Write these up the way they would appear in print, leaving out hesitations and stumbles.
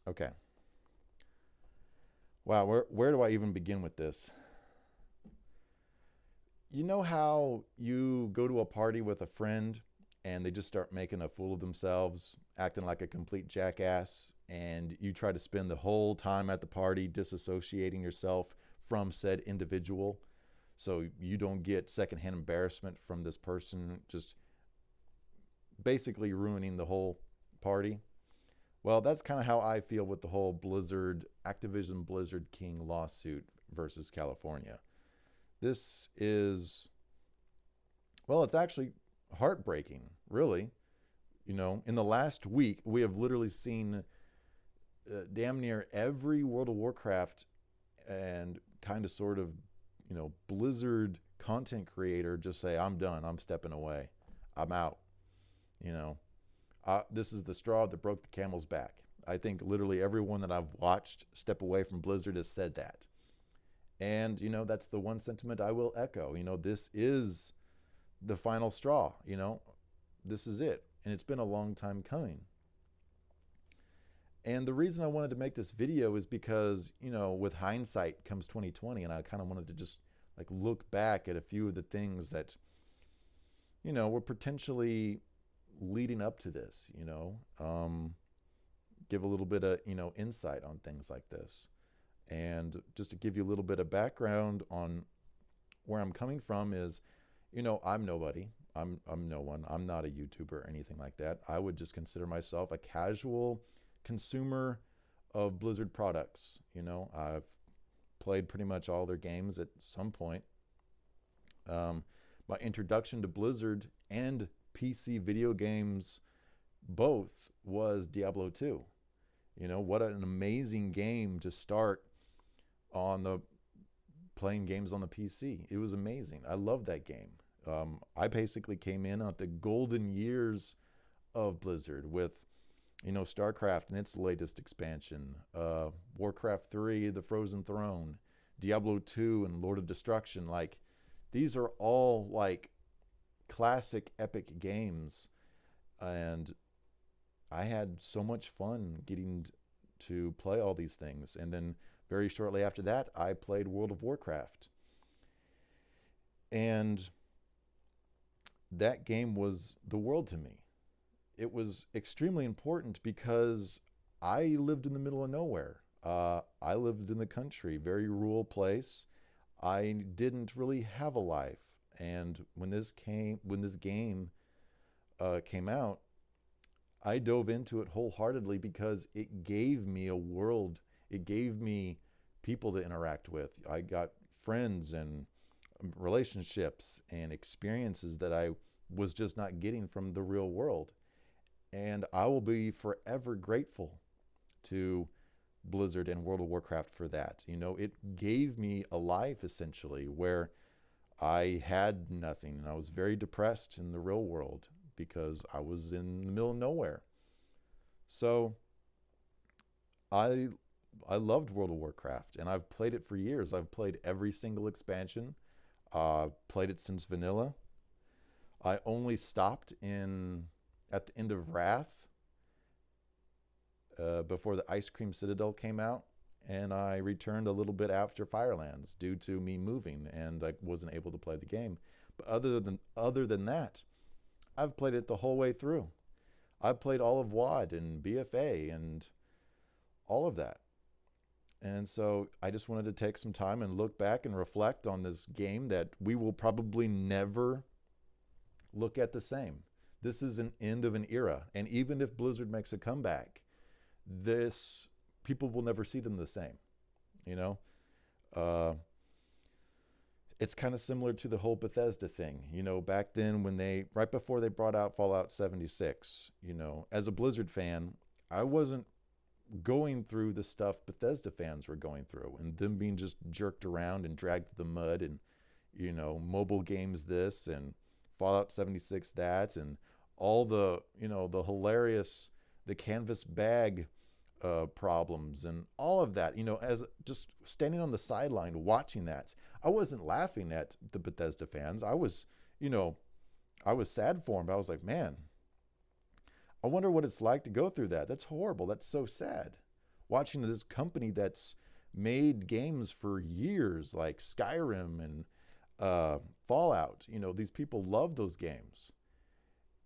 Okay. Wow, where do I even begin with this? You know how you go to a party with a friend and they just start making a fool of themselves, acting like a complete jackass, and you try to spend the whole time at the party disassociating yourself from said individual so you don't get secondhand embarrassment from this person just basically ruining the whole party? Well, that's kind of how I feel with the whole Activision Blizzard King lawsuit versus California. This is, well, it's actually heartbreaking, really. In the last week, we have literally seen damn near every World of Warcraft and kind of sort of, Blizzard content creator just say, I'm done, I'm stepping away, I'm out. You know, this is the straw that broke the camel's back. I think literally everyone that I've watched step away from Blizzard has said that. And, that's the one sentiment I will echo. This is the final straw. This is it. And it's been a long time coming. And the reason I wanted to make this video is because, with hindsight comes 2020, and I kind of wanted to just like look back at a few of the things that, were potentially leading up to this, give a little bit of, insight on things like this. And just to give you a little bit of background on where I'm coming from is, I'm nobody. I'm no one. I'm not a YouTuber or anything like that. I would just consider myself a casual consumer of Blizzard products. I've played pretty much all their games at some point. My introduction to Blizzard and PC video games both was Diablo 2. What an amazing game to start on the playing games on the PC. It was amazing. I loved that game. I basically came in at the golden years of Blizzard with, StarCraft and its latest expansion, Warcraft 3, The Frozen Throne, Diablo 2, and Lord of Destruction. Like, these are all like classic epic games. And I had so much fun getting to play all these things. And then very shortly after that, I played World of Warcraft. And that game was the world to me. It was extremely important because I lived in the middle of nowhere. I lived in the country, very rural place. I didn't really have a life. And when this game came out, I dove into it wholeheartedly because it gave me a world. It gave me people to interact with. I got friends and relationships and experiences that I was just not getting from the real world. And I will be forever grateful to Blizzard and World of Warcraft for that. It gave me a life essentially where I had nothing and I was very depressed in the real world because I was in the middle of nowhere. So I loved World of Warcraft and I've played it for years. I've played every single expansion. Played it since vanilla. I only stopped at the end of Wrath before the Ice Cream Citadel came out, and I returned a little bit after Firelands due to me moving and I wasn't able to play the game. But other than that, I've played it the whole way through. I've played all of WoD and BFA and all of that. And so I just wanted to take some time and look back and reflect on this game that we will probably never look at the same. This is an end of an era. And even if Blizzard makes a comeback, people will never see them the same. It's kind of similar to the whole Bethesda thing. Back then right before they brought out Fallout 76, as a Blizzard fan, I wasn't going through the stuff Bethesda fans were going through and them being just jerked around and dragged through the mud and, mobile games this and Fallout 76 that and all the, the hilarious, the canvas bag problems and all of that, as just standing on the sideline watching that. I wasn't laughing at the Bethesda fans. I was sad for them. But I was like, man, I wonder what it's like to go through that. That's horrible. That's so sad. watching this company that's made games for years, like Skyrim and Fallout. These people love those games.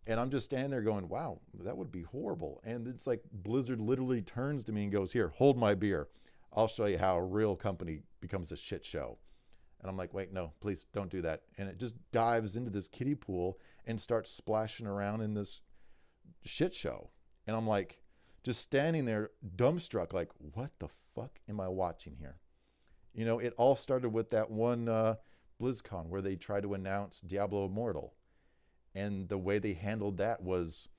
And I'm just standing there going, wow, that would be horrible. And it's like Blizzard literally turns to me and goes, here, hold my beer. I'll show you how a real company becomes a shit show. And I'm like, wait, no, please don't do that. And it just dives into this kiddie pool and starts splashing around in this shit show. And I'm like, just standing there dumbstruck, like, what the fuck am I watching here? It all started with that one BlizzCon where they tried to announce Diablo Immortal. And the way they handled that was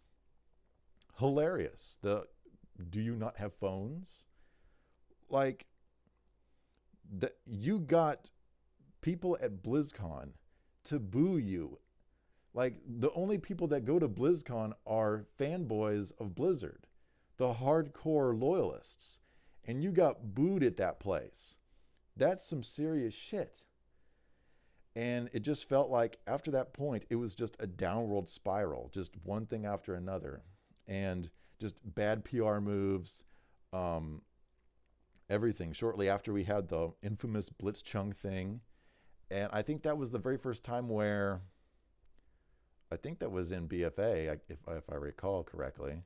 hilarious. Do you not have phones? Like, you got people at BlizzCon to boo you. Like, the only people that go to BlizzCon are fanboys of Blizzard, the hardcore loyalists. And you got booed at that place. That's some serious shit. And it just felt like after that point, it was just a downward spiral, just one thing after another. And just bad PR moves, everything. Shortly after, we had the infamous Blitzchung thing. And I think that was the very first time where, I think that was in BFA, if I recall correctly.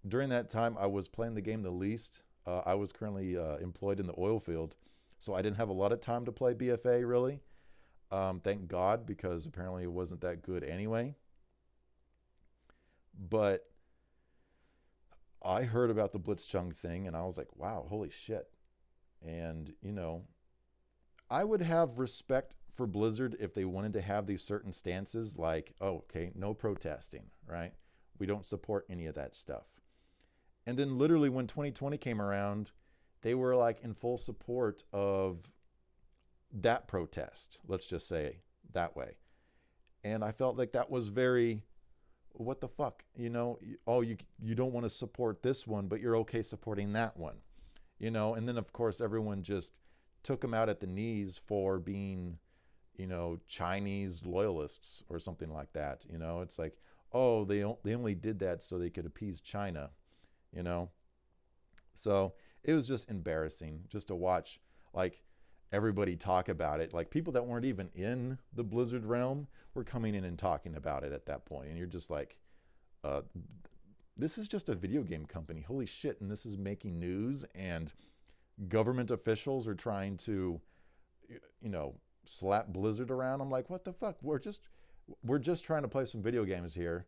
During that time, I was playing the game the least. I was currently employed in the oil field, so I didn't have a lot of time to play BFA, really. Thank God, because apparently it wasn't that good anyway. But I heard about the Blitzchung thing, and I was like, wow, holy shit. And, I would have respect for Blizzard if they wanted to have these certain stances like, oh, okay, no protesting, right? We don't support any of that stuff. And then literally when 2020 came around, they were like in full support of that protest, let's just say that way. And I felt like that was very, what the fuck? Oh, you don't want to support this one, but you're okay supporting that one. And then of course everyone just took them out at the knees for being, Chinese loyalists or something like that. It's like, oh, they only did that so they could appease China, So it was just embarrassing just to watch, like, everybody talk about it. Like, people that weren't even in the Blizzard realm were coming in and talking about it at that point. And you're just like, this is just a video game company. Holy shit. And this is making news, and government officials are trying to, slap Blizzard around. I'm like, what the fuck? We're just trying to play some video games here,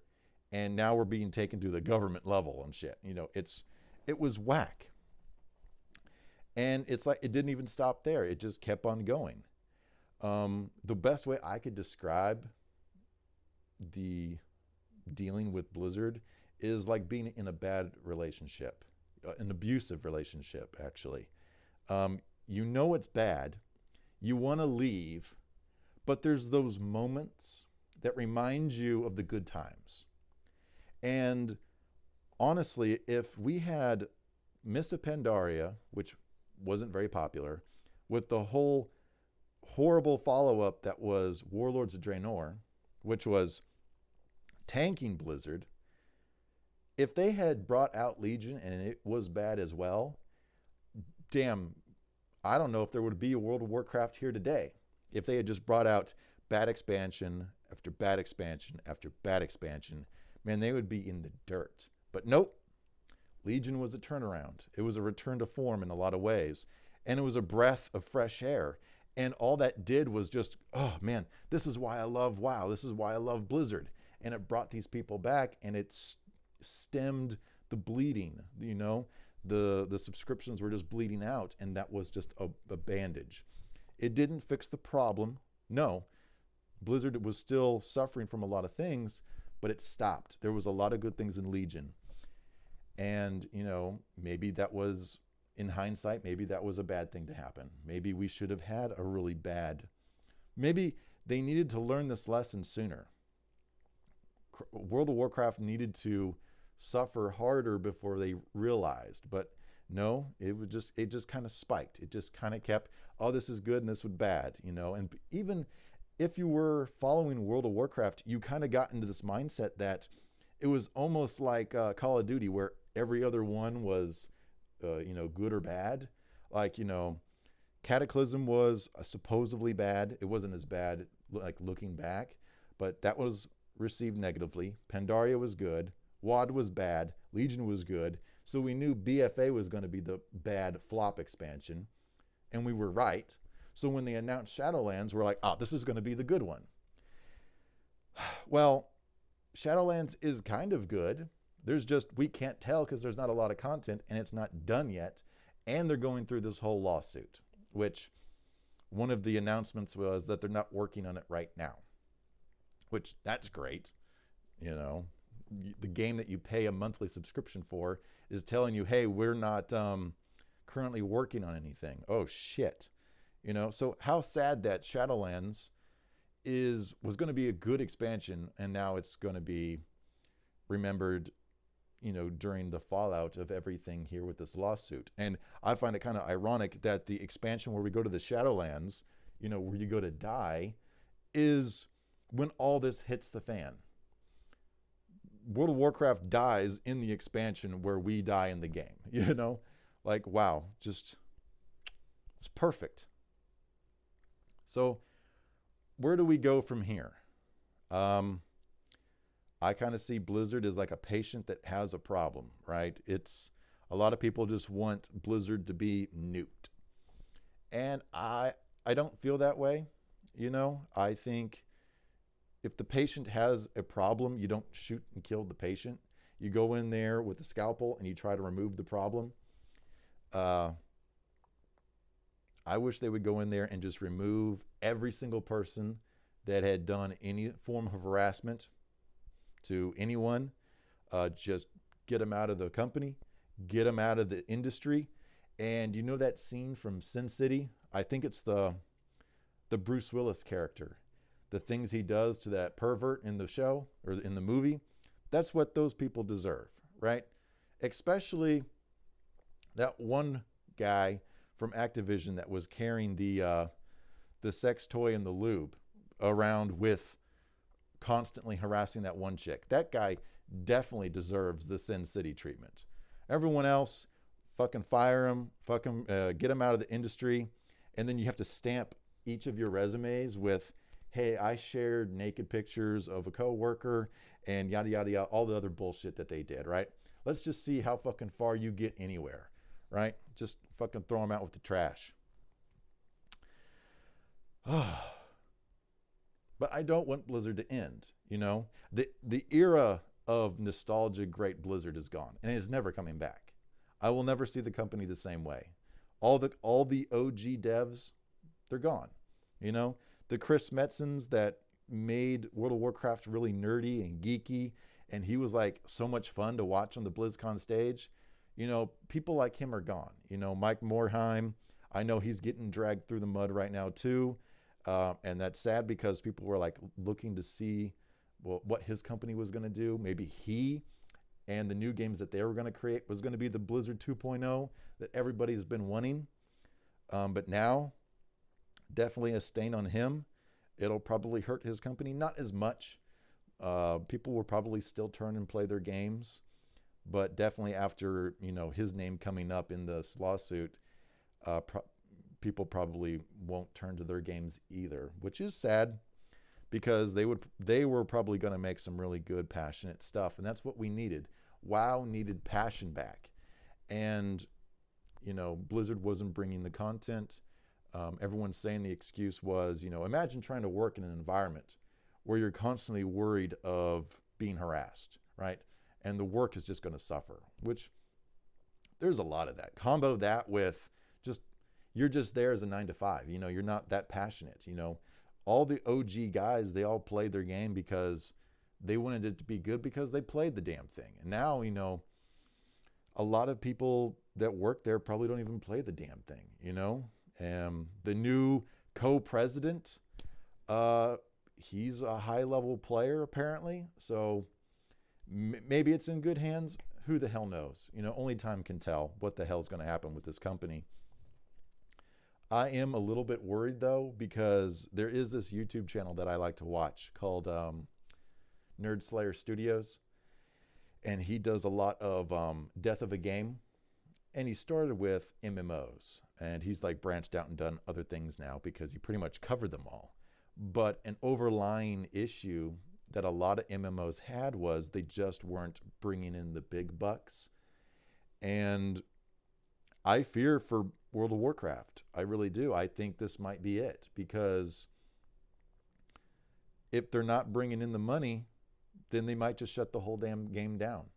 and now we're being taken to the government level and shit. It was whack. And it's like, it didn't even stop there. It just kept on going. The best way I could describe the dealing with Blizzard is like being in a bad relationship, an abusive relationship, actually. It's bad. You want to leave, but there's those moments that remind you of the good times. And honestly, if we had Miss Pandaria, which wasn't very popular, with the whole horrible follow-up that was Warlords of Draenor, which was tanking Blizzard, if they had brought out Legion and it was bad as well, damn, I don't know if there would be a World of Warcraft here today. If they had just brought out bad expansion after bad expansion after bad expansion, man, they would be in the dirt. But nope, Legion was a turnaround. It was a return to form in a lot of ways. And it was a breath of fresh air. And all that did was just, oh man, this is why I love WoW. This is why I love Blizzard. And it brought these people back, and it stemmed the bleeding, the subscriptions were just bleeding out, and that was just a bandage. It didn't fix the problem. No, Blizzard was still suffering from a lot of things, but it stopped. There was a lot of good things in Legion. And, maybe that was, in hindsight, maybe that was a bad thing to happen. Maybe we should have had a really bad, maybe they needed to learn this lesson sooner. World of Warcraft needed to suffer harder before they realized, but no, it just kind of spiked. It just kind of kept, oh, this is good and this was bad, and even if you were following World of Warcraft, you kind of got into this mindset that it was almost like Call of Duty, where every other one was, good or bad. Like, Cataclysm was supposedly bad. It wasn't as bad, like looking back, but that was received negatively. Pandaria was good. WoD was bad. Legion was good. So we knew BFA was going to be the bad flop expansion, and we were right. So when they announced Shadowlands, we're like, oh, this is going to be the good one. Well, Shadowlands is kind of good. We can't tell because there's not a lot of content and it's not done yet. And they're going through this whole lawsuit, which one of the announcements was that they're not working on it right now, which that's great. The game that you pay a monthly subscription for is telling you, hey, we're not currently working on anything. Oh, shit. So how sad that Shadowlands was going to be a good expansion, and now it's going to be remembered, during the fallout of everything here with this lawsuit. And I find it kind of ironic that the expansion where we go to the Shadowlands, where you go to die, is when all this hits the fan. World of Warcraft dies in the expansion where we die in the game, like, wow, it's perfect. So where do we go from here? I kind of see Blizzard as like a patient that has a problem, right? It's a lot of people just want Blizzard to be nuked. And I don't feel that way. I think if the patient has a problem, you don't shoot and kill the patient. You go in there with a scalpel and you try to remove the problem. I wish they would go in there and just remove every single person that had done any form of harassment to anyone. Just get them out of the company, get them out of the industry. And that scene from Sin City? I think it's the Bruce Willis character. The things he does to that pervert in the show or in the movie, that's what those people deserve, right? Especially that one guy from Activision that was carrying the sex toy and the lube around with constantly harassing that one chick. That guy definitely deserves the Sin City treatment. Everyone else, fucking fire him, get him out of the industry, and then you have to stamp each of your resumes with, hey, I shared naked pictures of a coworker and yada, yada, yada, all the other bullshit that they did, right? Let's just see how fucking far you get anywhere, right? Just fucking throw them out with the trash. But I don't want Blizzard to end, The era of nostalgia great Blizzard is gone, and it is never coming back. I will never see the company the same way. All the OG devs, they're gone. The Chris Metzens that made World of Warcraft really nerdy and geeky, and he was like so much fun to watch on the BlizzCon stage. People like him are gone. Mike Morhaime, I know he's getting dragged through the mud right now too. And that's sad because people were like looking to see what his company was going to do. Maybe he and the new games that they were going to create was going to be the Blizzard 2.0 that everybody's been wanting. But now, definitely a stain on him. It'll probably hurt his company. Not as much. People will probably still turn and play their games. But definitely after, his name coming up in this lawsuit, people probably won't turn to their games either, which is sad because they were probably going to make some really good, passionate stuff. And that's what we needed. WoW needed passion back. And, Blizzard wasn't bringing the content. Everyone's saying the excuse was, imagine trying to work in an environment where you're constantly worried of being harassed, right? And the work is just going to suffer, which there's a lot of that. Combo that with you're just there as a 9 to 5. You're not that passionate. All the OG guys, they all played their game because they wanted it to be good because they played the damn thing. And now, a lot of people that work there probably don't even play the damn thing, the new co-president, he's a high-level player apparently. So maybe it's in good hands. Who the hell knows? Only time can tell what the hell's going to happen with this company. I am a little bit worried though, because there is this YouTube channel that I like to watch called Nerd Slayer Studios. and he does a lot of death of a game. And he started with MMOs, and he's like branched out and done other things now because he pretty much covered them all. But an overlying issue that a lot of MMOs had was they just weren't bringing in the big bucks. And I fear for World of Warcraft. I really do. I think this might be it, because if they're not bringing in the money, then they might just shut the whole damn game down.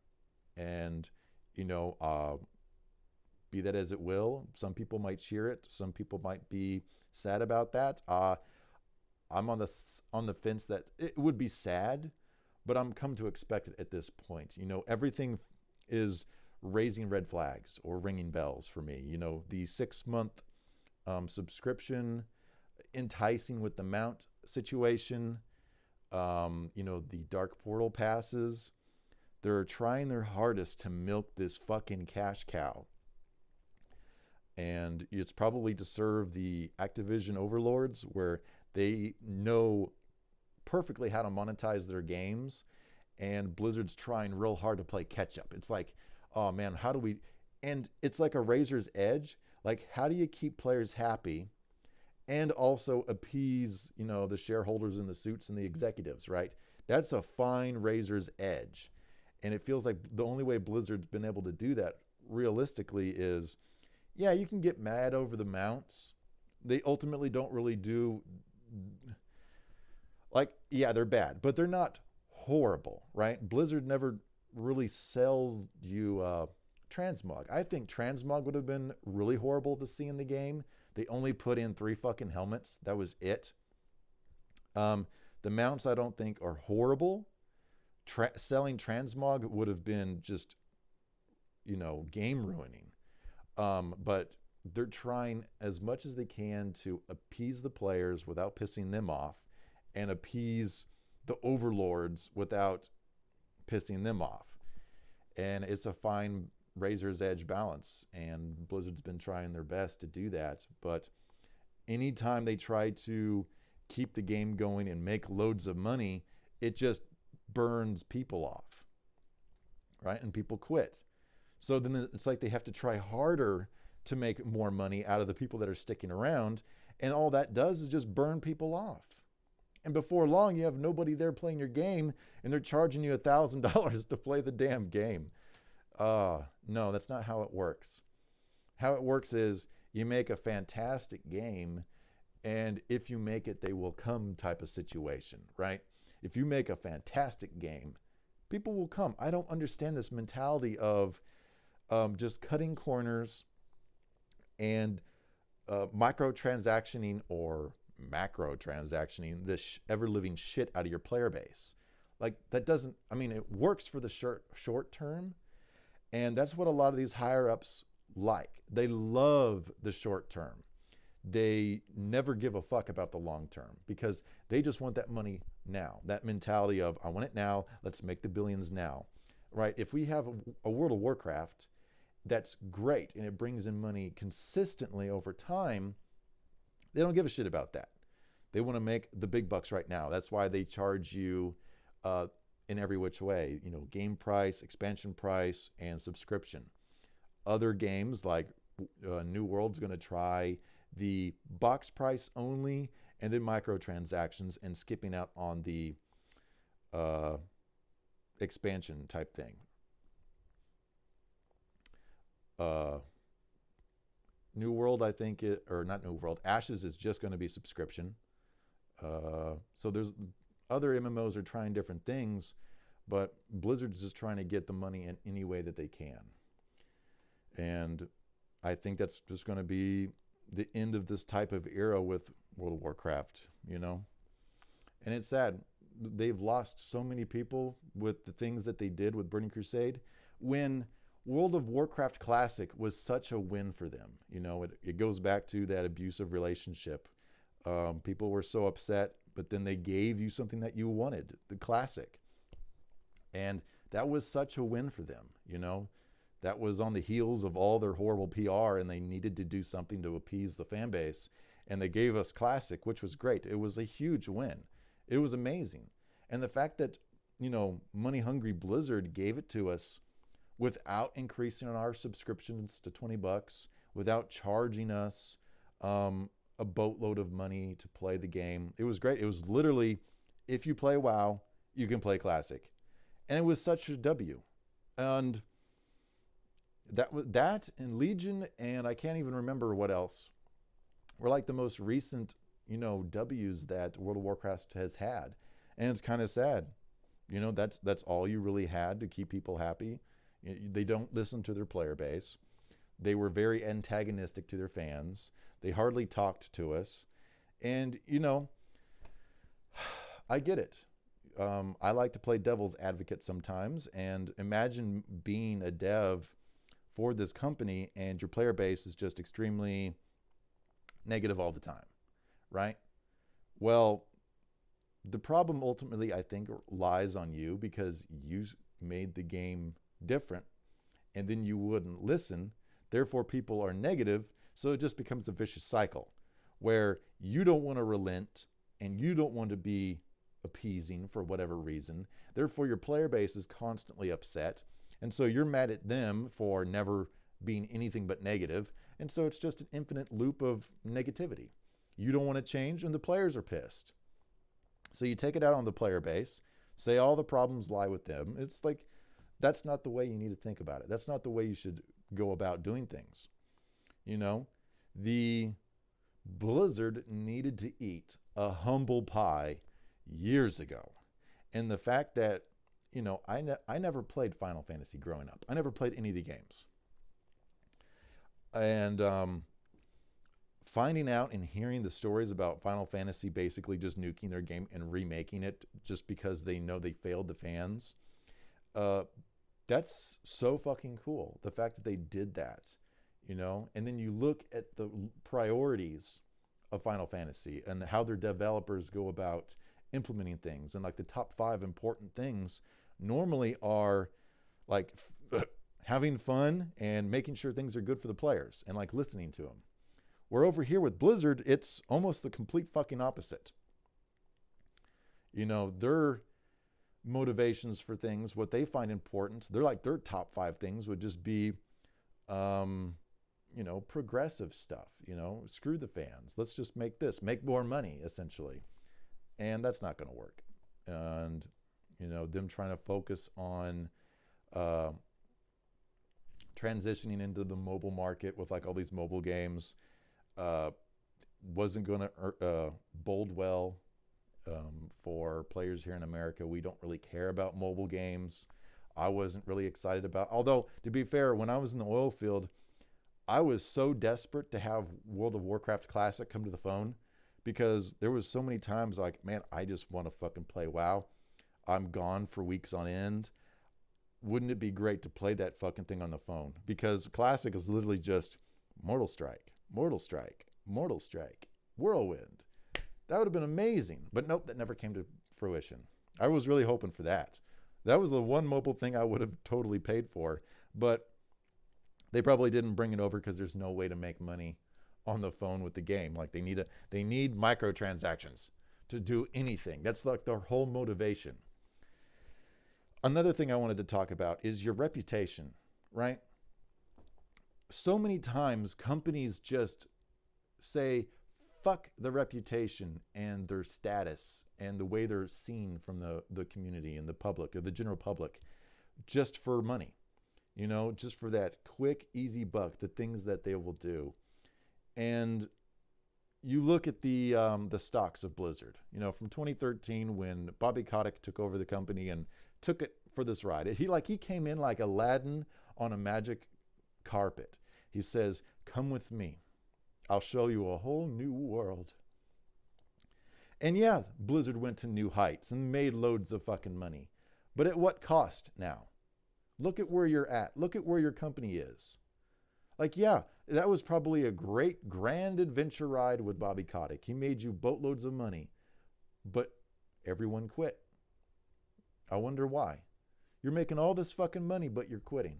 And, you know, be that as it will, some people might cheer it. Some people might be sad about that. I'm on the fence that it would be sad, but I'm come to expect it at this point. You know, everything is raising red flags or ringing bells for me. You know, the 6-month subscription, enticing with the mount situation, you know, the dark portal passes. They're trying their hardest to milk this fucking cash cow. And it's probably to serve the Activision overlords, where they know perfectly how to monetize their games, and Blizzard's trying real hard to play catch up. It's like, oh man, how do we, and it's like a razor's edge. Like, how do you keep players happy and also appease, you know, the shareholders and the suits and the executives, right? That's a fine razor's edge. And it feels like the only way Blizzard's been able to do that realistically is, yeah, you can get mad over the mounts. They ultimately don't really do, like, yeah, they're bad, but they're not horrible, right? Blizzard never really sell you transmog. I think transmog would have been really horrible to see in the game. They only put in 3 fucking helmets. That was it. The mounts I don't think are horrible. Selling transmog would have been just, you know, game ruining. But they're trying as much as they can to appease the players without pissing them off, and appease the overlords without pissing them off. And it's a fine razor's edge balance, and Blizzard's been trying their best to do that. But anytime they try to keep the game going and make loads of money, it just burns people off, right? And people quit. So then it's like they have to try harder to make more money out of the people that are sticking around. And all that does is just burn people off. And before long, you have nobody there playing your game, and they're charging you $1,000 to play the damn game. No, that's not how it works. How it works is you make a fantastic game, and if you make it, they will come type of situation, right? If you make a fantastic game, people will come. I don't understand this mentality of just cutting corners and microtransactioning or macro-transactioning this ever-living shit out of your player base. Like, that doesn't, I mean, it works for the short term, and that's what a lot of these higher-ups like. They love the short term. They never give a fuck about the long term, because they just want that money now. That mentality of, I want it now, let's make the billions now, right? If we have a World of Warcraft that's great and it brings in money consistently over time, they don't give a shit about that. They want to make the big bucks right now. That's why they charge you in every which way, you know, game price, expansion price, and subscription. Other games like New World's going to try the box price only, and then microtransactions, and skipping out on the expansion type thing. New World, I think, or not New World, Ashes is just going to be subscription. So there's other MMOs are trying different things, but Blizzard's just trying to get the money in any way that they can. And I think that's just going to be the end of this type of era with World of Warcraft, you know? And it's sad. They've lost so many people with the things that they did with Burning Crusade, when World of Warcraft Classic was such a win for them. You know, it goes back to that abusive relationship. People were so upset, but then they gave you something that you wanted, the Classic. And that was such a win for them, you know? That was on the heels of all their horrible PR, and they needed to do something to appease the fan base. And they gave us Classic, which was great. It was a huge win. It was amazing. And the fact that money hungry Blizzard gave it to us without increasing our subscriptions to $20, without charging us a boatload of money to play the game. It was great. It was literally, if you play WoW, you can play Classic. And it was such a W. And that and Legion, and I can't even remember what else, were like the most recent, W's that World of Warcraft has had. And it's kind of sad. That's all you really had to keep people happy. They don't listen to their player base. They were very antagonistic to their fans. They hardly talked to us. And, I get it. I like to play devil's advocate sometimes. And imagine being a dev for this company and your player base is just extremely negative all the time, right? Well, the problem ultimately, I think, lies on you because you made the game different and then you wouldn't listen. Therefore, people are negative. So it just becomes a vicious cycle where you don't want to relent and you don't want to be appeasing for whatever reason. Therefore, your player base is constantly upset. And so you're mad at them for never being anything but negative. And so it's just an infinite loop of negativity. You don't want to change and the players are pissed. So you take it out on the player base, say all the problems lie with them. It's like, that's not the way you need to think about it. That's not the way you should go about doing things. The Blizzard needed to eat a humble pie years ago. And the fact that, I never played Final Fantasy growing up. I never played any of the games. And finding out and hearing the stories about Final Fantasy basically just nuking their game and remaking it just because they know they failed the fans, that's so fucking cool. The fact that they did that, and then you look at the priorities of Final Fantasy and how their developers go about implementing things. And like the top 5 important things normally are like having fun and making sure things are good for the players and like listening to them. Where over here with Blizzard, it's almost the complete fucking opposite. Their motivations for things, what they find important, they're like their top 5 things would just be, progressive stuff, screw the fans. Let's just make more money, essentially. And that's not going to work. And, them trying to focus on transitioning into the mobile market with like all these mobile games wasn't going to bode well for players here in America. We don't really care about mobile games. I wasn't really excited about, although to be fair, when I was in the oil field, I was so desperate to have World of Warcraft Classic come to the phone because there was so many times like, man, I just want to fucking play WoW. I'm gone for weeks on end. Wouldn't it be great to play that fucking thing on the phone? Because Classic is literally just Mortal Strike, Mortal Strike, Mortal Strike, Whirlwind. That would have been amazing. But nope, that never came to fruition. I was really hoping for that. That was the one mobile thing I would have totally paid for. But they probably didn't bring it over because there's no way to make money on the phone with the game. Like they need microtransactions to do anything. That's like their whole motivation. Another thing I wanted to talk about is your reputation, right? So many times companies just say, fuck the reputation and their status and the way they're seen from the community and the public or the general public just for money, just for that quick, easy buck, the things that they will do. And you look at the stocks of Blizzard, from 2013 when Bobby Kotick took over the company and took it for this ride. He came in like Aladdin on a magic carpet. He says, come with me. I'll show you a whole new world. And yeah, Blizzard went to new heights and made loads of fucking money. But at what cost now? Look at where you're at. Look at where your company is. Like, yeah, that was probably a great grand adventure ride with Bobby Kotick. He made you boatloads of money. But everyone quit. I wonder why. You're making all this fucking money, but you're quitting.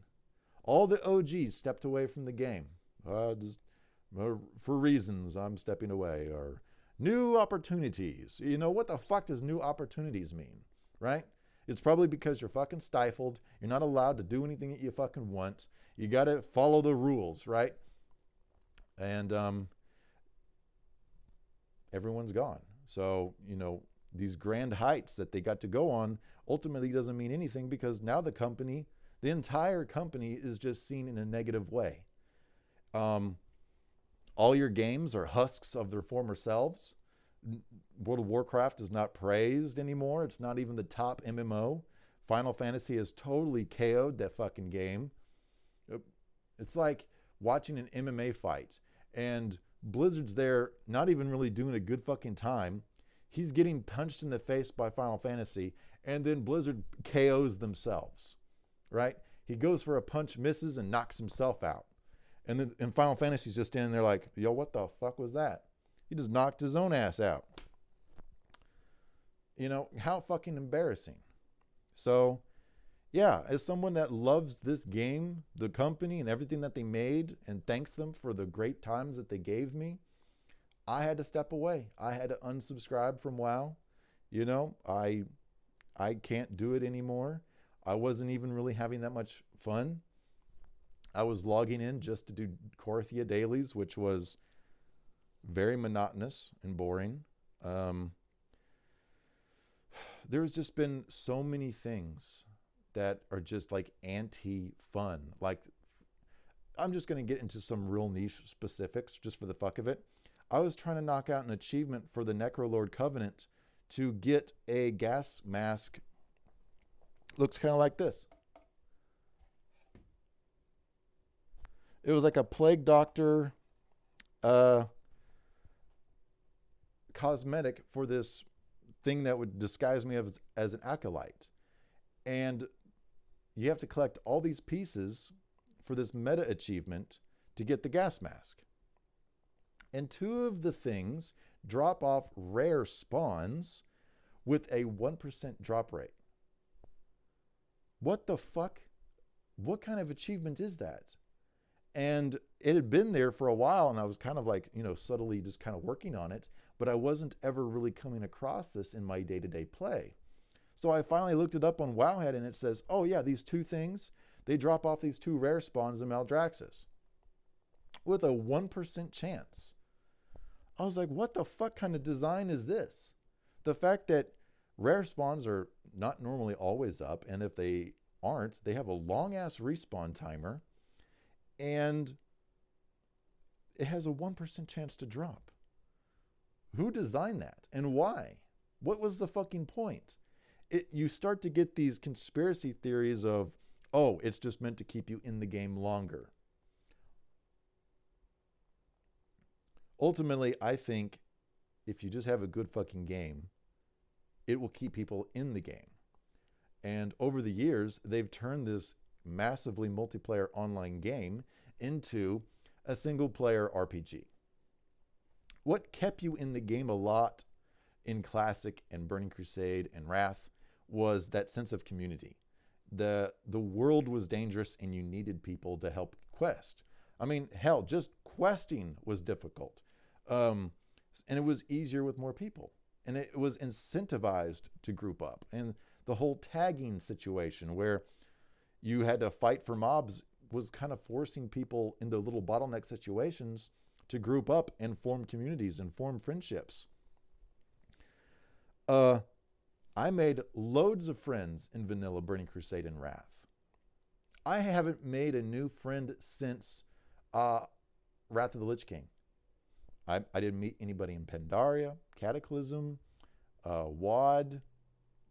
All the OGs stepped away from the game. For reasons, I'm stepping away. Or new opportunities. What the fuck does new opportunities mean? Right? It's probably because you're fucking stifled. You're not allowed to do anything that you fucking want. You got to follow the rules, right? And everyone's gone. So, these grand heights that they got to go on ultimately doesn't mean anything, because now the entire company is just seen in a negative way. All your games are husks of their former selves. World of Warcraft is not praised anymore. It's not even the top MMO. Final Fantasy has totally KO'd that fucking game. It's like watching an MMA fight, and Blizzard's there not even really doing a good fucking time. He's getting punched in the face by Final Fantasy, and then Blizzard KOs themselves, right? He goes for a punch, misses, and knocks himself out. And Final Fantasy's just standing there like, yo, what the fuck was that? He just knocked his own ass out. How fucking embarrassing. So, yeah, as someone that loves this game, the company, and everything that they made, and thanks them for the great times that they gave me, I had to step away. I had to unsubscribe from WoW. I can't do it anymore. I wasn't even really having that much fun. I was logging in just to do Korthia dailies, which was very monotonous and boring. There's just been so many things that are just like anti-fun. Like, I'm just going to get into some real niche specifics just for the fuck of it. I was trying to knock out an achievement for the Necrolord Covenant to get a gas mask. Looks kind of like this. It was like a plague doctor cosmetic for this thing that would disguise me as an acolyte. And you have to collect all these pieces for this meta achievement to get the gas mask. And two of the things drop off rare spawns with a 1% drop rate. What the fuck? What kind of achievement is that? And it had been there for a while, and I was kind of like, subtly just kind of working on it, but I wasn't ever really coming across this in my day-to-day play. So I finally looked it up on Wowhead, and it says, oh yeah, these two things, they drop off these two rare spawns in Maldraxxus with a 1% chance. I was like, what the fuck kind of design is this? The fact that rare spawns are not normally always up, and if they aren't, they have a long-ass respawn timer, and it has a 1% chance to drop. Who designed that, and why? What was the fucking point? You start to get these conspiracy theories of, oh, it's just meant to keep you in the game longer. Ultimately, I think if you just have a good fucking game, it will keep people in the game. And over the years, they've turned this massively multiplayer online game into a single player RPG. What kept you in the game a lot in Classic and Burning Crusade and Wrath was that sense of community. The world was dangerous and you needed people to help quest. I mean, hell, just questing was difficult. And it was easier with more people. And it was incentivized to group up. And the whole tagging situation where you had to fight for mobs was kind of forcing people into little bottleneck situations to group up and form communities and form friendships. I made loads of friends in vanilla Burning Crusade and Wrath. I haven't made a new friend since Wrath of the Lich King. I didn't meet anybody in Pandaria, Cataclysm, WoD,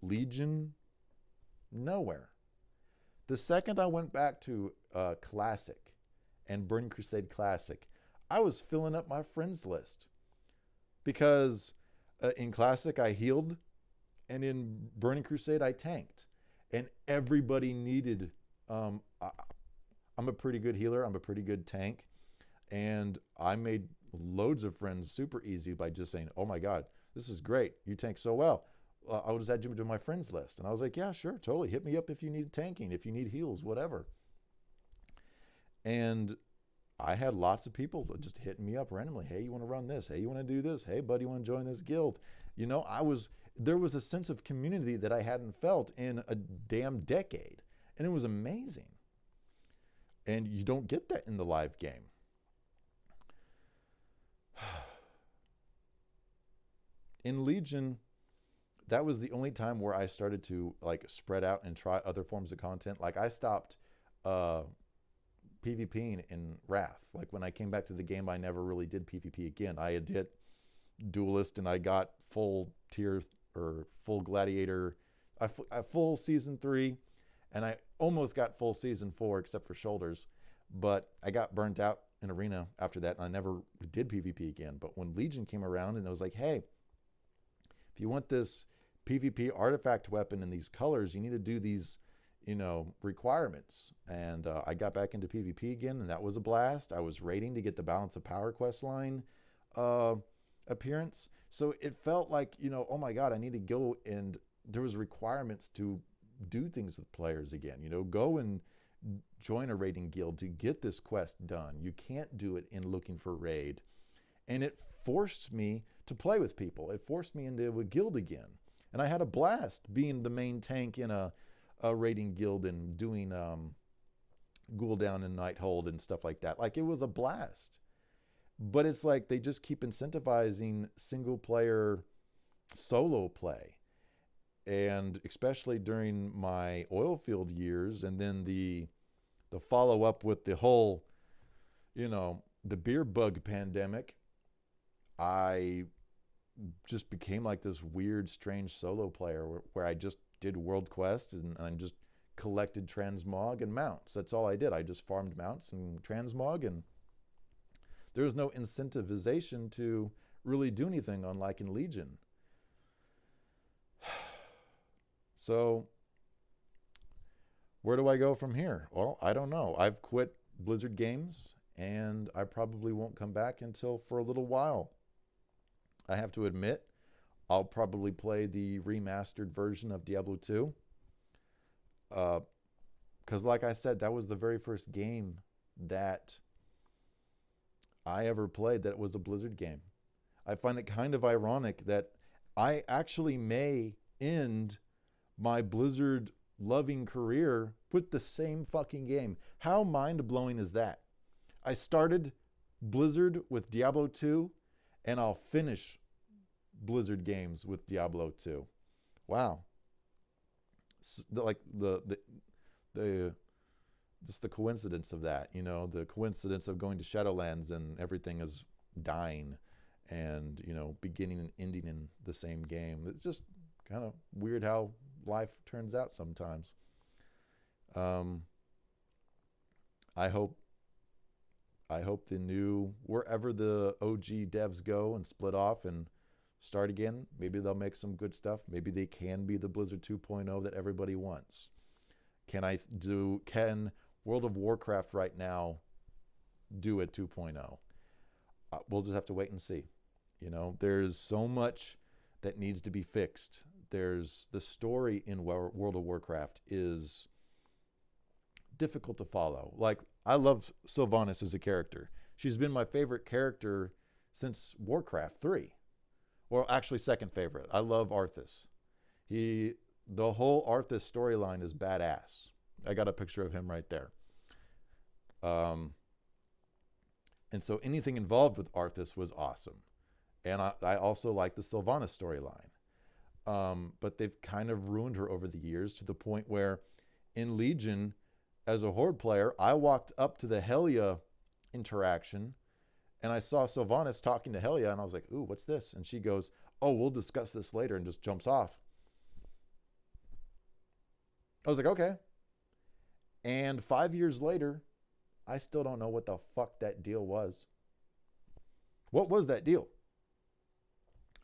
Legion, nowhere. The second I went back to Classic and Burning Crusade Classic, I was filling up my friends list. Because in Classic I healed, and in Burning Crusade I tanked. And everybody needed, I'm a pretty good healer, I'm a pretty good tank, and I made loads of friends super easy by just saying, oh my God, this is great, you tank so well. I'll just add you to my friends list. And I was like, yeah, sure, totally. Hit me up if you need tanking, if you need heals, whatever. And I had lots of people just hitting me up randomly. Hey, you want to run this? Hey, you want to do this? Hey, buddy, you want to join this guild? there was a sense of community that I hadn't felt in a damn decade. And it was amazing. And you don't get that in the live game. In Legion, that was the only time where I started to like spread out and try other forms of content. Like I stopped PvPing in Wrath. Like when I came back to the game, I never really did PvP again. I had hit Duelist and I got full tier or full Gladiator, full season 3, and I almost got full season 4 except for shoulders. But I got burnt out in Arena after that, and I never did PvP again. But when Legion came around and it was like, hey, if you want this PvP artifact weapon in these colors, you need to do these, requirements. And I got back into PvP again, and that was a blast. I was raiding to get the Balance of Power quest line appearance. So it felt like, oh my God, I need to go, and there was requirements to do things with players again. Go and join a raiding guild to get this quest done. You can't do it in looking for raid. And it forced me to play with people. It forced me into a guild again. And I had a blast being the main tank in a raiding guild and doing Ghoul Down and Night Hold and stuff like that. Like, it was a blast. But it's like they just keep incentivizing single player solo play. And especially during my oil field years, and then the follow up with the whole, the beer bug pandemic, I just became like this weird, strange solo player where I just did world quests and I just collected transmog and mounts. That's all I did. I just farmed mounts and transmog, and there was no incentivization to really do anything, unlike in Legion. So where do I go from here? Well, I don't know. I've quit Blizzard games, and I probably won't come back until for a little while. I have to admit, I'll probably play the remastered version of Diablo 2. Because like I said, that was the very first game that I ever played that was a Blizzard game. I find it kind of ironic that I actually may end my Blizzard loving career with the same fucking game. How mind-blowing is that? I started Blizzard with Diablo 2, and I'll finish Blizzard games with Diablo 2. Wow. Just the coincidence of that, the coincidence of going to Shadowlands and everything is dying and, beginning and ending in the same game. It's just kind of weird how life turns out sometimes. I hope the new, wherever the OG devs go and split off and start again, maybe they'll make some good stuff. Maybe they can be the Blizzard 2.0 that everybody wants. Can World of Warcraft right now do a 2.0? We'll just have to wait and see. There's so much that needs to be fixed. There's the story in World of Warcraft is difficult to follow. Like, I love Sylvanas as a character. She's been my favorite character since Warcraft 3. Well, actually, second favorite. I love Arthas. The whole Arthas storyline is badass. I got a picture of him right there. And so anything involved with Arthas was awesome. And I also like the Sylvanas storyline. But they've kind of ruined her over the years to the point where in Legion, as a Horde player, I walked up to the Helia interaction and I saw Sylvanas talking to Helia and I was like, ooh, what's this? And she goes, oh, we'll discuss this later, and just jumps off. I was like, okay. And 5 years later, I still don't know what the fuck that deal was. What was that deal?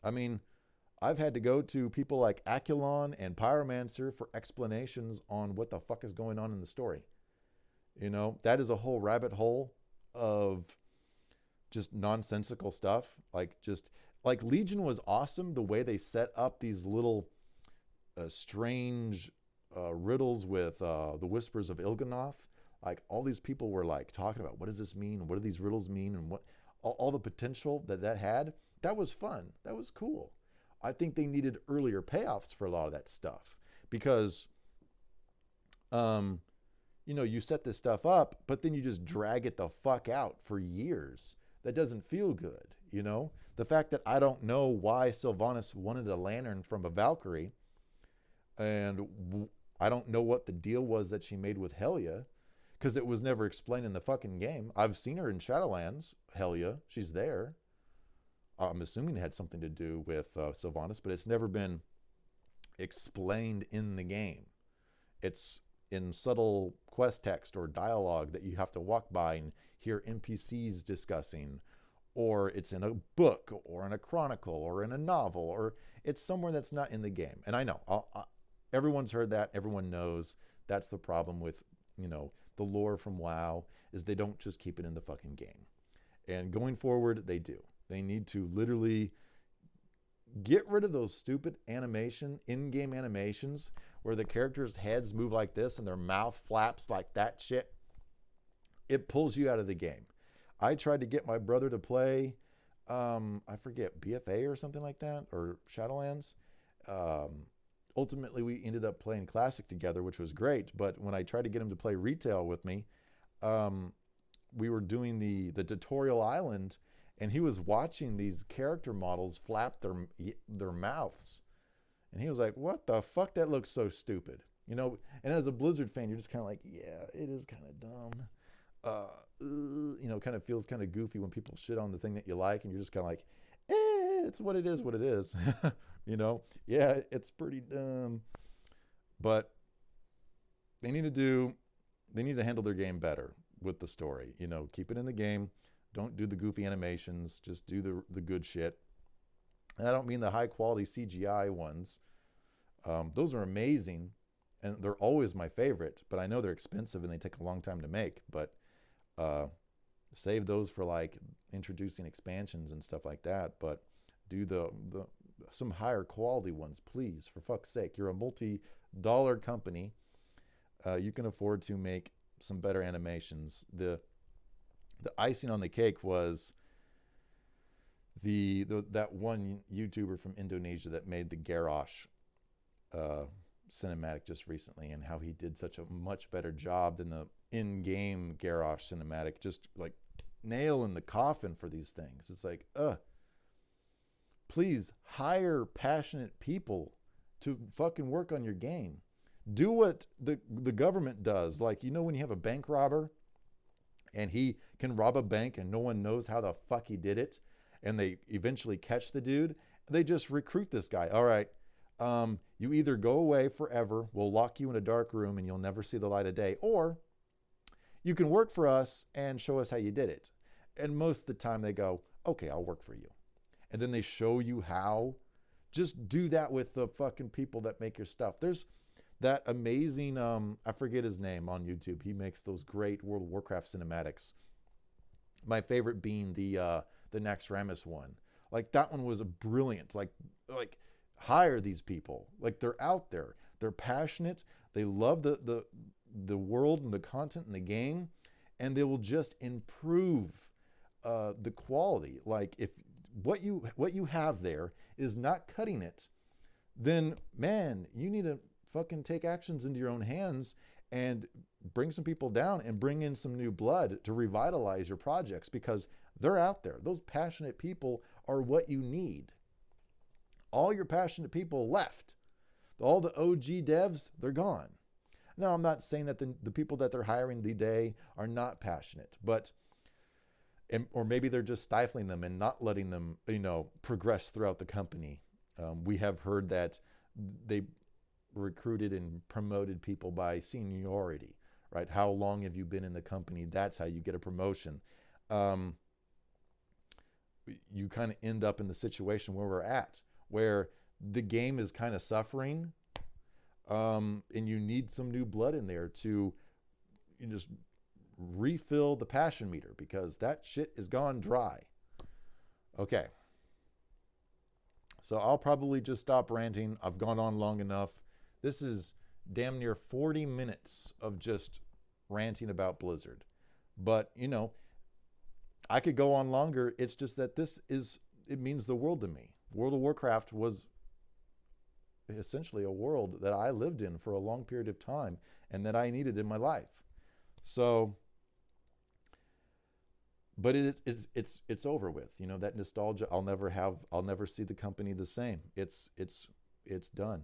I mean, I've had to go to people like Aculon and Pyromancer for explanations on what the fuck is going on in the story. That is a whole rabbit hole of just nonsensical stuff. Like Legion was awesome, the way they set up these little strange riddles with the Whispers of Il'gynoth. Like, all these people were like talking about, what does this mean? What do these riddles mean? And what all the potential that had. That was fun. That was cool. I think they needed earlier payoffs for a lot of that stuff because, you set this stuff up, but then you just drag it the fuck out for years. That doesn't feel good. The fact that I don't know why Sylvanas wanted a lantern from a Valkyrie, and I don't know what the deal was that she made with Helia, because it was never explained in the fucking game. I've seen her in Shadowlands, Helia. She's there. I'm assuming it had something to do with Sylvanas, but it's never been explained in the game. It's in subtle quest text or dialogue that you have to walk by and hear NPCs discussing, or it's in a book or in a chronicle or in a novel, or it's somewhere that's not in the game. And I know everyone's heard that. Everyone knows that's the problem with, the lore from WoW, is they don't just keep it in the fucking game. And going forward, they do. They need to literally get rid of those stupid in-game animations where the characters' heads move like this and their mouth flaps like that shit. It pulls you out of the game. I tried to get my brother to play, I forget, BFA or something like that, or Shadowlands. Ultimately, we ended up playing Classic together, which was great. But when I tried to get him to play Retail with me, we were doing the tutorial island, and he was watching these character models flap their mouths. And he was like, what the fuck? That looks so stupid. And as a Blizzard fan, you're just kind of like, yeah, it is kind of dumb. Kind of feels kind of goofy when people shit on the thing that you like, and you're just kind of like, it's what it is. Yeah, it's pretty dumb. But they need to handle their game better with the story. Keep it in the game. Don't do the goofy animations. Just do the good shit. And I don't mean the high quality CGI ones. Those are amazing, and they're always my favorite. But I know they're expensive and they take a long time to make. But save those for like introducing expansions and stuff like that. But do some higher quality ones, please. For fuck's sake, you're a multi-dollar company. You can afford to make some better animations. The icing on the cake was that one YouTuber from Indonesia that made the Garrosh cinematic just recently, and how he did such a much better job than the in-game Garrosh cinematic. Just like nail in the coffin for these things. It's like, please hire passionate people to fucking work on your game. Do what the government does. Like, when you have a bank robber and he can rob a bank and no one knows how the fuck he did it, and they eventually catch the dude, they just recruit this guy. All right, you either go away forever, we'll lock you in a dark room and you'll never see the light of day, or you can work for us and show us how you did it. And most of the time they go, okay, I'll work for you. And then they show you how. Just do that with the fucking people that make your stuff. There's that amazing, I forget his name, on YouTube. He makes those great World of Warcraft cinematics. My favorite being the Naxxramas one. Like, that one was brilliant. Like hire these people. Like, they're out there. They're passionate. They love the world and the content in the game, and they will just improve the quality. Like, if what you have there is not cutting it, then man, you need to fucking take actions into your own hands and bring some people down and bring in some new blood to revitalize your projects, because they're out there. Those passionate people are what you need. All your passionate people left. All the OG devs, they're gone. Now, I'm not saying that the people that they're hiring today are not passionate, or maybe they're just stifling them and not letting them, progress throughout the company. We have heard that they recruited and promoted people by seniority, right? How long have you been in the company? That's how you get a promotion. You kind of end up in the situation where we're at, where the game is kind of suffering, and you need some new blood in there to just refill the passion meter, because that shit is gone dry. Okay. So I'll probably just stop ranting. I've gone on long enough. This is damn near 40 minutes of just ranting about Blizzard. But, I could go on longer. It's just that it means the world to me. World of Warcraft was essentially a world that I lived in for a long period of time and that I needed in my life. So, but it's over with. You know, that nostalgia. I'll never see the company the same. It's done.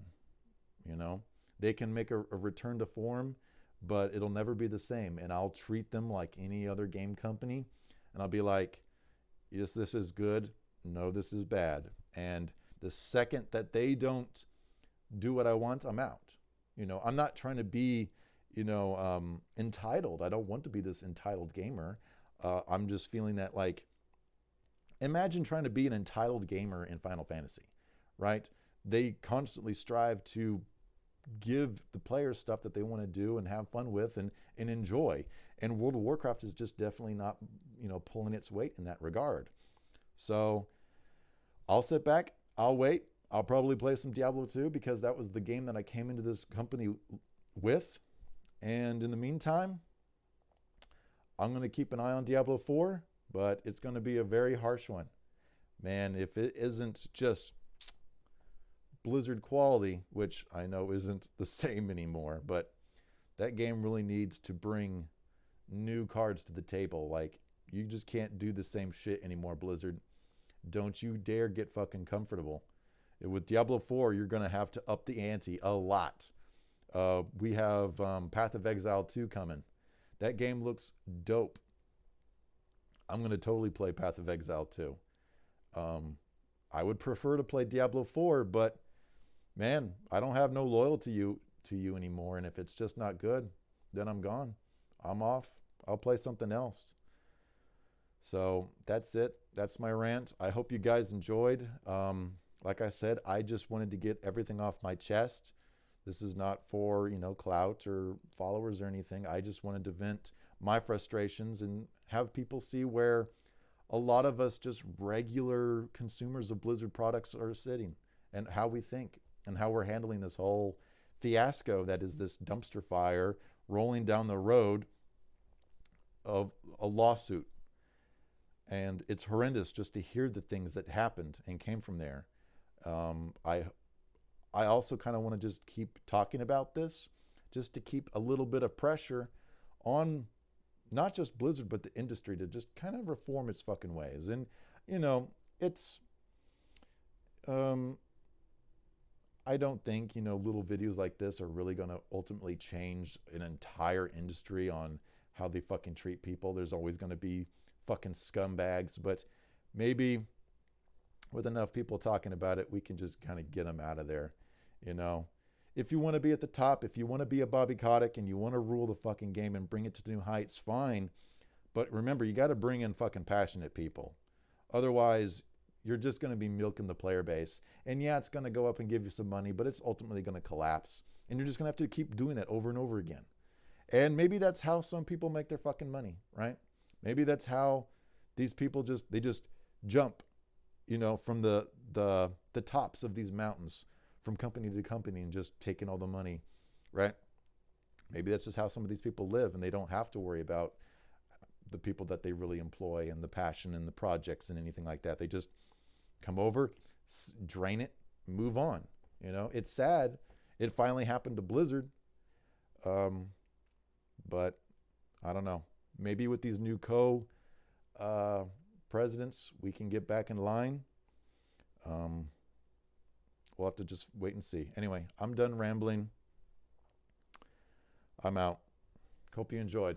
You know, they can make a return to form, but it'll never be the same. And I'll treat them like any other game company, and I'll be like, yes, this is good. No, this is bad. And the second that they don't do what I want, I'm out. You know, I'm not trying to be, entitled. I don't want to be this entitled gamer. I'm just feeling that, like, imagine trying to be an entitled gamer in Final Fantasy, right? They constantly strive to give the players stuff that they want to do and have fun with and enjoy. And World of Warcraft is just definitely not, pulling its weight in that regard. So I'll sit back, I'll wait. I'll probably play some Diablo 2 because that was the game that I came into this company with. And in the meantime, I'm going to keep an eye on Diablo 4, but it's going to be a very harsh one. Man, if it isn't just Blizzard quality, which I know isn't the same anymore, but that game really needs to bring new cards to the table. Like, you just can't do the same shit anymore, Blizzard. Don't you dare get fucking comfortable. With Diablo 4, you're going to have to up the ante a lot. We have Path of Exile 2 coming. That game looks dope. I'm going to totally play Path of Exile 2. I would prefer to play Diablo 4, but man, I don't have no loyalty to you anymore. And if it's just not good, then I'm gone. I'm off. I'll play something else. So that's it. That's my rant. I hope you guys enjoyed. Like I said, I just wanted to get everything off my chest. This is not for, clout or followers or anything. I just wanted to vent my frustrations and have people see where a lot of us just regular consumers of Blizzard products are sitting and how we think and how we're handling this whole fiasco that is this dumpster fire rolling down the road of a lawsuit. And it's horrendous just to hear the things that happened and came from there. I also kind of want to just keep talking about this, just to keep a little bit of pressure on not just Blizzard, but the industry to just kind of reform its fucking ways. And, it's, I don't think, little videos like this are really going to ultimately change an entire industry on how they fucking treat people. There's always going to be fucking scumbags, but maybe with enough people talking about it, we can just kind of get them out of there. If you want to be at the top, if you want to be a Bobby Kotick and you want to rule the fucking game and bring it to new heights, fine. But remember, you got to bring in fucking passionate people. Otherwise, you're just going to be milking the player base. And yeah, it's going to go up and give you some money, but it's ultimately going to collapse. And you're just going to have to keep doing that over and over again. And maybe that's how some people make their fucking money, right? Maybe that's how these people just jump, from the tops of these mountains, from company to company, and just taking all the money, right? Maybe that's just how some of these people live, and they don't have to worry about the people that they really employ and the passion and the projects and anything like that. They just come over, drain it, move on. It's sad. It finally happened to Blizzard. But I don't know. Maybe with these new presidents, we can get back in line. We'll have to just wait and see. Anyway, I'm done rambling. I'm out. Hope you enjoyed.